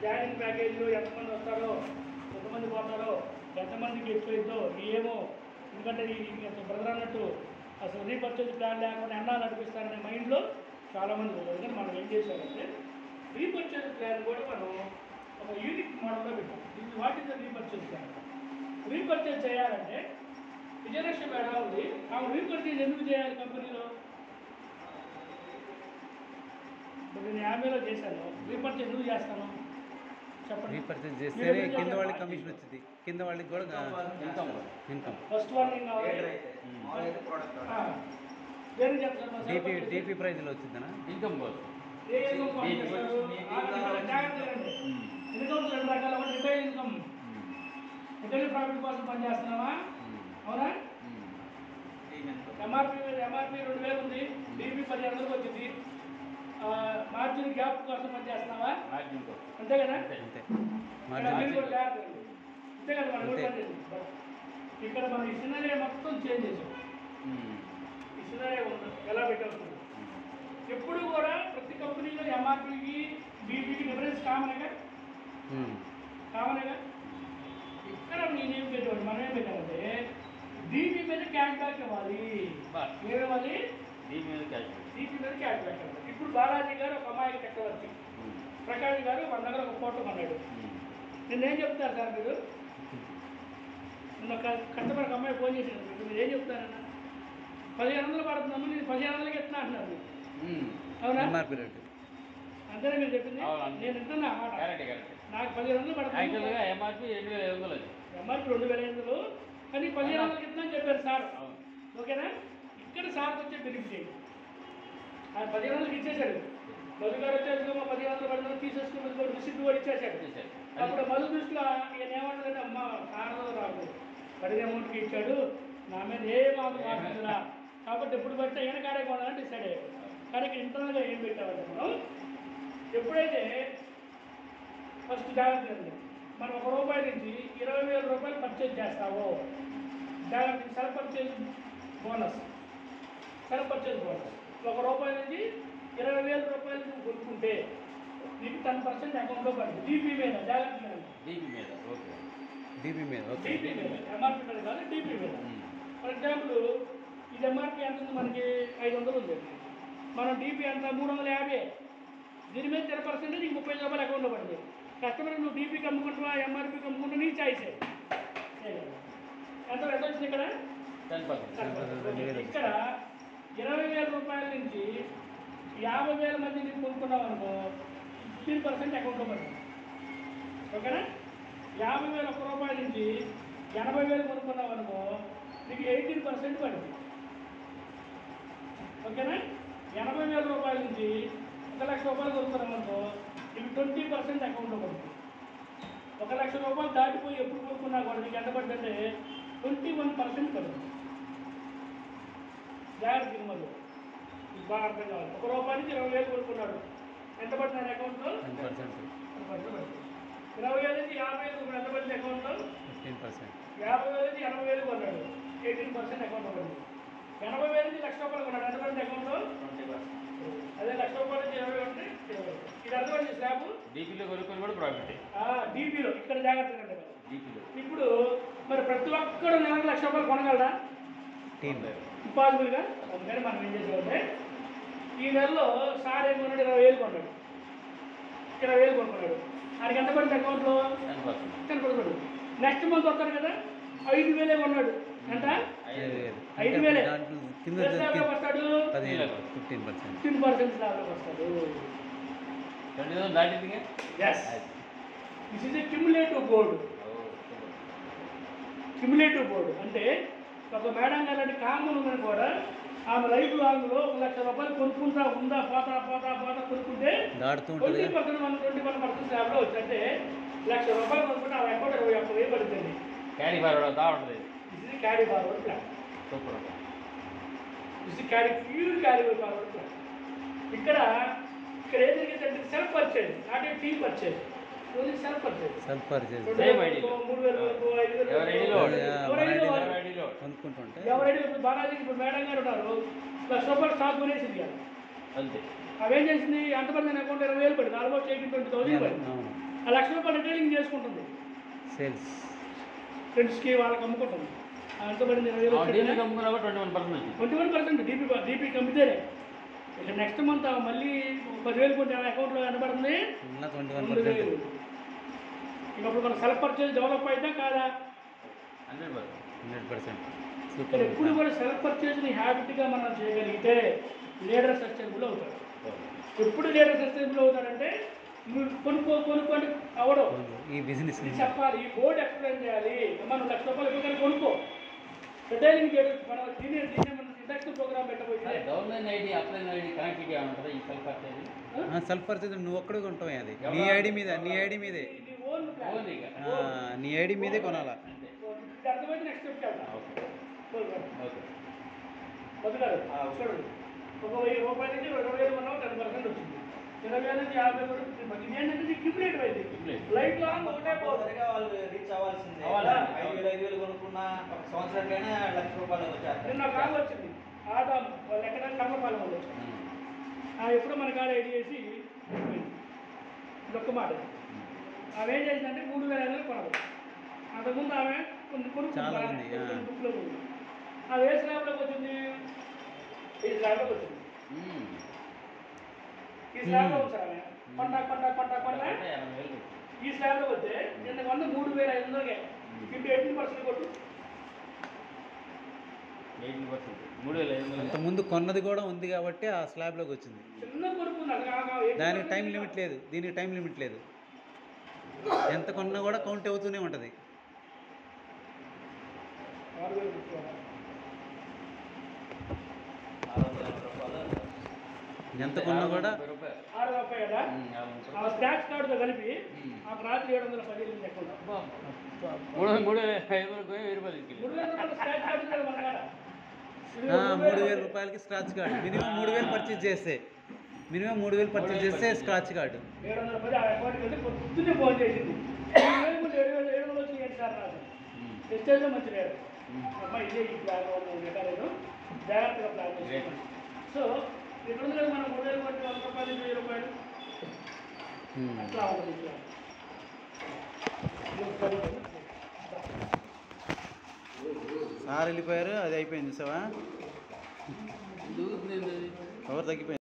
Joining ప్యాకేజీలో ఎంతమంది వస్తారో, ఎంతమంది పోతారో, ఎంతమందికి ఎక్కువైందో ఏమో. ఎందుకంటే బ్రదర్ అన్నట్టు అసలు రీపర్చేజ్ ప్లాన్ లేకుండా ఎన్నా నడిపిస్తారనే మైండ్లో చాలామంది ఉన్నారు. కానీ మనం ఏం చేశామంటే రీపర్చేజ్ ప్లాన్ కూడా మనం ఒక యూనిక్ మోడల్లో పెట్టాం. ఇది what is the repurchase plan? Repurchase చేయాలంటే విజయలక్ష్మి మేడం ఉంది, ఆమె రీపర్చేజ్ ఎందుకు చేయాలి కంపెనీలో? ఇప్పుడు నేను 50లో చేశాను, రీపర్చేజ్ ఎందుకు చేస్తాను చెప్పండి. రీపర్చేజ్ చేస్తేనే కింద వాళ్ళకి కమిషన్ వచ్చింది, కింద వాళ్ళకి కూడా ఇన్కమ్. ఫస్ట్ వార్నింగ్ డీపీ ప్రైజ్లో వచ్చిందనా ఇన్కమ్ కోసం. ఇన్కమ్ రెండు రకాల, రిటైల్ ఇన్కమ్, రిటైల్ ప్రాఫిట్ కోసం పనిచేస్తున్నావా? అవునా? ఎంఆర్పి 2000 ఉంది, డీపీ 1500 వచ్చింది. మార్జిన్ గ్యాప్ కోసం పనిచేస్తున్నావా? అంతే కదా? అంతే కదా మనం ఇక్కడ మనం ఈ సినారియో మొత్తం చేంజ్ చేసాం. ఈ సినారియో ఎలా పెట్టాల్సింది ఎప్పుడు కూడా ప్రతి కంపెనీలో ఎంఆర్పీకి బీపీకి డిఫరెన్స్ కామనేగా. ఇక్కడ నేనేం పెట్టాను, మనం ఏం పెట్టామంటే డీపీ మీద క్యాష్ బ్యాక్ ఇవ్వాలి. ఏమివ్వాలి? డీపీ మీద క్యాష్ బ్యాక్ ఇవ్వాలి. ఇప్పుడు బాలాజీ గారు ఒక అమ్మాయికి చక్రవర్తి, ప్రకాష్ గారు మన దగ్గర ఒక ఫోటో కొన్నాడు. నిన్నేం చెప్తారు సార్ మీరు? నిన్న కస్టమర్కి అమ్మాయి ఫోన్ చేసినప్పుడు మీరు ఏం చెప్తారన్నా? 1500 పడుతుందమ్మా, నేను 1500కి ఎట్లా అంటున్నాను. అవునా? అంతేనా మీరు చెప్పింది? నేను వింటున్నా మాట. నాకు 1500 పడుతుంది, ఎంఆర్పి 2500, కానీ 1500కి ఎట్లా అని చెప్పారు సార్. ఓకేనా? ఇక్కడ సార్కి వచ్చే బెనిఫిట్ ఆయన 1500కి ఇచ్చేశాడు. మధు గారు వచ్చేసి 1500 పడుతుంది తీసేసుకుని రిసిప్ట్ కూడా ఇచ్చేసాడు. అప్పుడు మధు దృష్టిలో ఈయన ఏమంటుందంటే అమ్మ కారణం రాదు, కడిగే అమౌంట్కి ఇచ్చాడు, నా మీద ఏం ఆగుతుందా కాబట్టి ఎప్పుడు పడితే ఈయన కాడే కొనాలని డిసైడ్ అయ్యాడు. కానీ ఇక్కడ ఇంటర్నల్గా ఏం పెట్టామంటే మనం ఎప్పుడైతే ఫస్ట్ జాగ్రత్త ఉంది, మనం ₹1 నుంచి 20,000 పర్చేజ్ చేస్తావో జాగ్రత్త సెల్ఫ్ పర్చేజ్ బోనస్. ₹1 నుంచి 20,000 నువ్వు కొనుక్కుంటే నీకు 10% అకౌంట్లో పడుతుంది. డీపీ మీద జాగ్రత్త, డీపీ మీద ఎంఆర్పీ మీద కాదు, డీపీ మీద. ఫర్ ఎగ్జాంపుల్ ఇది ఎంఆర్పీ ఎంత ఉంది మనకి? 500 ఉంది. మనం డీపీ ఎంత? 350. దీని మీద 10% నీకు ₹30 అకౌంట్లో పడుతుంది. కస్టమర్ నువ్వు డీపీకి అమ్ముకుంటున్నా ఎంఆర్పీకి అమ్ముకుంటా నీ చాయిసే. ఎంత వచ్చింది ఇక్కడ? 10%. ఇక్కడ ₹20,000 నుంచి 50,000 మంది నీకు కొనుక్కున్నావు అనుకో 15% అకౌంట్లో పడుతుంది. ఓకేనా? 50,000 ₹1 నుంచి 80,000 కొనుక్కున్నావు అనుకో నీకు 18% పడుతుంది. ఓకేనా? ₹80,000 నుంచి ₹1,00,000 కొనుక్కున్నావు అనుకో నీకు 20% అకౌంట్లో పడుతుంది. ₹1,00,000 దాటిపోయి ఎప్పుడు కొనుక్కున్నా కూడా నీకు ఎంత పడుతుందంటే 21% పడుతుంది. జాగ్రత్త మళ్ళీ బాగా అర్థం కావాలి. ₹1 నుంచి 20,000 కొనుక్కున్నాడు, ఎంత పడుతుంది అకౌంట్లో? 10%. 20,000 నుంచి 50,000 ఎంత పడుతుంది అకౌంట్లో? 15%. 50,000 నుంచి 80,000 కొన్నాడు, 18% అకౌంట్లో పడుతుంది. 80,000 నుంచి ₹1,00,000 కొన్నాడు, ఎంత పడుతుంది అకౌంట్లో? 20%. అదే ₹1,00,000 నుంచి 20 అంటే 20. ఇది అర్థమైంది స్లాబ్. డీపీలో కొనుక్కొని కూడా ప్రాఫిట్. డీపీలో ఇక్కడ జాగ్రత్తగా అంటే ఇప్పుడు మరి ప్రతి ఒక్కరు నెలకు ₹1,00,000 కొనగలరా? ఇంపాసిబుల్గా. అందుకని మనం ఏం చేసామంటే ఈ నెలలో సార్ ఏం కొన్నాడు? 20,000 కొన్నాడు, 20,000 కొనుక్కున్నాడు. ఆయనకి ఎంత పడింది అకౌంట్లో? 10%. నెక్స్ట్ మంత్ వస్తాడు కదా 5,000 కొన్నాడు, ఎంత? 5,000. వస్తాడు 15% స్లాబ్లోకి వస్తాడు. Yes, this is a cumulative board. అంటే ఒక మేడం గారి కామన్ ఉందని కూడా ఆమె లైఫ్ లాంగ్లో ₹1,00,000 కొనుక్కుంటా ఉందా పోతా కొనుక్కుంటే 20% స్లాబ్లో వచ్చి అంటే ₹1,00,000 కొనుక్కుంటే ఆమె అకౌంట్ 21,000 పడుతుంది. క్యారీ ఫార్వర్డ్ ఉంటుంది. ఇది క్యారీ ఫార్వర్డ్ ప్లాన్. సూపర్. ఇది ప్యూర్ క్యారీ ఫార్వర్డ్ ప్లాన్. ఇక్కడ ఏం జరిగిందంటే self purchase, not a team purchase. Self purchase 3,000 వరకు 5,000 కొనుక్కుంటుంటే ఎవరైనా ఇప్పుడు బాలాజీకి ఇప్పుడు మేడం గారు ఉన్నారు, ₹1,00,000 స్టాక్ కొనేసింది కదా అంతే. అవేం చేసింది? అంతమంది అకౌంట్ 20,000 పడింది, ఆల్మోస్ట్ 18,000 పడింది. ఆ 1,00,000 రిటైలింగ్ చేసుకుంటుంది, సేల్స్ ఫ్రెండ్స్కి వాళ్ళకి అమ్ముకుంటుంది. అంత పడింది 20,000 డీపీ కమ్ముకున్నా 21%. 21% డీపీ కంపితేనే. ఇక నెక్స్ట్ మంత్ మళ్ళీ 10,000 కొంటే అకౌంట్లో ఎంత పడుతుంది? 21%. ఇక అప్పుడు మన సెల్ఫ్ పర్చేజ్ డెవలప్ అయితే కాదా? 100%. ఇక్కడ సూపర్. ఎప్పుడు కూడా సెల్ఫ్ పర్చేజ్ని హ్యాబిట్గా మనం చేయగలిగితే లీడర్ సస్టైనబుల్ అవుతాడు. ఎప్పుడు లీడర్ సస్టైనబుల్ అవుతాడంటే నువ్వు కొనుక్కోండి అవడం ఈ బిజినెస్ ఇది చెప్పాలి, ఈ బోర్డు ఎక్స్ప్లెయిన్ చేయాలి. మనం ₹1,00,000 ఎప్పుడైనా కొనుక్కో, రిటైలింగ్ మనం దీన్ని మనం ఇండక్షన్ ప్రోగ్రామ్ పెట్టబోతే downline ID upline ID connectivity ఏమైనా ఉంటుందా ఈ సెల్ఫ్ పర్చేజ్? సెల్ఫ్ పర్చేజ్ నువ్వు ఒక్కడే కొంటావు, అది నీ ఐడి మీద, నీ ఐడి మీదే, ఇది ఓన్ ప్లాన్. ఓన్ ఇక. నీ ఐడి మీదే కొనాలా. అంతే. ఇది అర్థమైతే నెక్స్ట్ స్టెప్ వెళ్తాం. ఓకే. ఓకే. వదిలారు చూడండి, ఒక ₹1,000 నుంచి 20,000 కొన్నావు, 10% వచ్చింది. 20,000 నుంచి 50 వరకు ఇది ఏంటంటే క్యూములేటివ్ అయింది. లైఫ్ లాంగ్ ఒకటే పోతుంది. వాళ్ళు రీచ్ అవ్వాల్సిందే. అవ్వాలి. 5,000 కొనుక్కున్న ఒక సంవత్సరానికైనా ₹1,00,000 వచ్చారు. నిన్న కాల్ వచ్చింది, ఆదాం వాళ్ళు ఎక్కడ కర్మపాలెం వాళ్ళు వచ్చారు. ఎప్పుడో మన కాడ ఐడి చేసి ఇదొక్క మాట. ఆమె ఏం చేసిందంటే 3,500 కొనదు. అంతకుముందు ఆమె చాలా ఉంది, బుక్లో ఉంది. ఆమె ఏ స్లాబ్లోకి వచ్చింది? ఈ స్లాబ్లోకి వచ్చింది. ఈ స్లాబ్లో వచ్చారు ఆమె పంట అంటే 80,000. ఈ స్లాబ్లోకి వస్తే నిన్న వంద 3,500 ఇప్పుడు 18% కొట్టు. 18%. 3,500. అంత ముందు కొన్నది కూడా ఉంది కాబట్టి ఆ స్లాబ్లోకి వచ్చింది. చిన్న కొనుక్కుంది దానికి టైం లిమిట్ లేదు, దీనికి టైం లిమిట్ లేదు. ఎంత కొన్నా కూడా కౌంట్ అవుతూనే ఉంటుంది. ఎంత కొన్నా కూడా రూపాయలు. 6,50 కదా. ఆ స్టాక్స్ కార్డుతో కలిపి ఆ రాత్రి 710 లెక్క 3,500 తీసుకెళ్ళి. 3,000 స్టాక్స్ కార్డు ఉంది మన కాడ. 3,000 స్క్రాచ్ కార్డు, మినిమం 3,000 పర్చేజ్ చేస్తే, మినిమం 3,000 పర్చేజ్ చేస్తే స్క్రాచ్ కార్డు. 710 ఆ అకౌంట్కి వెళ్తే పొద్దున్నే ఫోన్ చేసింది. 7,000 వచ్చినాయి సార్ నాకు. స్టేజ్లో మంచి లేదు అమ్మా, ఇదే ఈ ప్లాన్ లేదు, జాగ్రత్తగా ప్లాన్ చేసి. సో ఇక్కడ ఉంది కదా మనం 3,000 కొట్టి ₹100 ₹1,000 అట్లా ఉంటుంది. సార్ వెళ్ళిపోయారు, అది అయిపోయింది చూసావా, దూకుతుంది. పవర్ తగ్గిపోయింది.